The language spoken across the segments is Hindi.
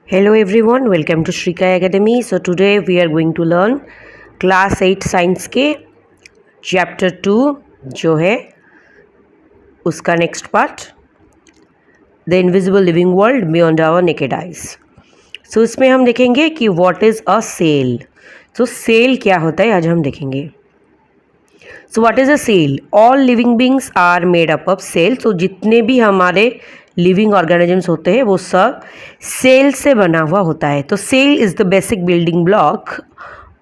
Hello everyone, welcome to Shrika Academy. So today we are going to learn class 8 science के चैप्टर 2 जो है उसका next part the invisible living world beyond our naked eyes. So इसमें हम देखेंगे कि व्हाट इज़ अ सेल। तो सेल क्या होता है आज हम देखेंगे। So what is a cell? All living beings are made up of cell. तो जितने भी हमारे लिविंग ऑर्गेनिजम्स होते हैं वो सब सेल से बना हुआ होता है। तो cell is the basic building block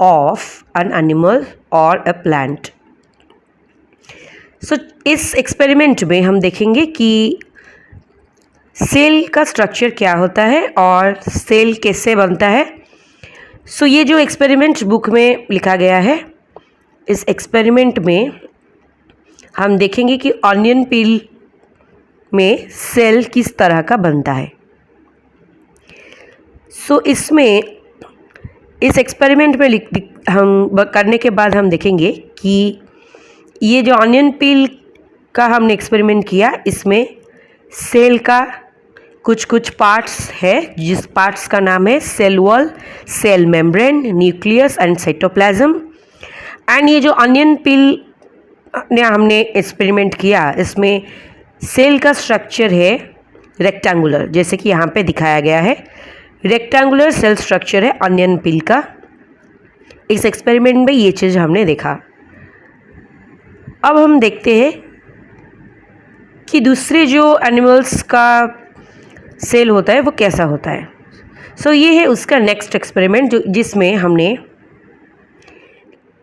of an animal और अ प्लांट। सो इस एक्सपेरिमेंट में हम देखेंगे कि सेल का स्ट्रक्चर क्या होता है और सेल कैसे बनता है। सो ये जो एक्सपेरिमेंट बुक में लिखा गया है, इस एक्सपेरिमेंट में हम देखेंगे कि ऑनियन पील में सेल किस तरह का बनता है। सो इसमें इस एक्सपेरिमेंट में हम करने के बाद हम देखेंगे कि ये जो ऑनियन पील का हमने एक्सपेरिमेंट किया, इसमें सेल का कुछ कुछ पार्ट्स है, जिस पार्ट्स का नाम है cell wall, cell membrane, nucleus and cytoplasm. And ये जो ऑनियन पील ने हमने एक्सपेरिमेंट किया, इसमें सेल का स्ट्रक्चर है रेक्टेंगुलर, जैसे कि यहाँ पे दिखाया गया है। रेक्टेंगुलर सेल स्ट्रक्चर है ऑनियन पील का। इस एक्सपेरिमेंट में ये चीज़ हमने देखा। अब हम देखते हैं कि दूसरे जो एनिमल्स का सेल होता है वो कैसा होता है। सो ये है उसका नेक्स्ट एक्सपेरिमेंट, जिसमें हमने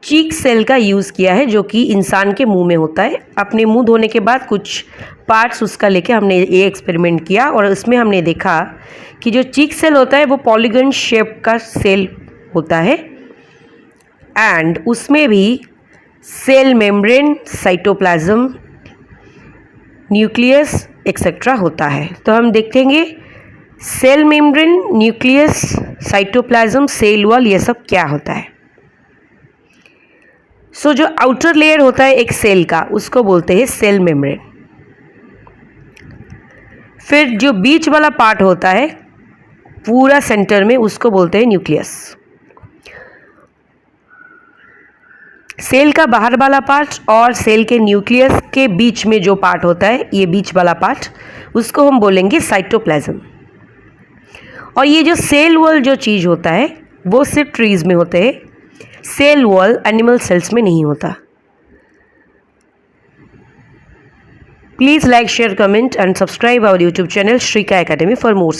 चीक सेल का यूज़ किया है, जो कि इंसान के मुंह में होता है। अपने मुंह धोने के बाद कुछ पार्ट्स उसका लेके हमने ये एक्सपेरिमेंट किया और उसमें हमने देखा कि जो चीक सेल होता है वो पॉलीगन शेप का सेल होता है एंड उसमें भी cell membrane, cytoplasm, nucleus etcetera होता है। तो हम देखेंगे cell membrane, nucleus, cytoplasm, cell wall, ये सब क्या होता है। सो जो आउटर लेयर होता है एक सेल का, उसको बोलते हैं सेल मेम्ब्रेन। फिर जो बीच वाला पार्ट होता है पूरा सेंटर में, उसको बोलते हैं न्यूक्लियस। सेल का बाहर वाला पार्ट और सेल के न्यूक्लियस के बीच में जो पार्ट होता है, ये बीच वाला पार्ट, उसको हम बोलेंगे साइटोप्लाज्म। और ये जो सेल वॉल जो चीज़ होता है वो सिर्फ ट्रीज में होते हैं। सेल वॉल एनिमल सेल्स में नहीं होता। Please like, share, comment and subscribe our YouTube channel Shrika Academy for more.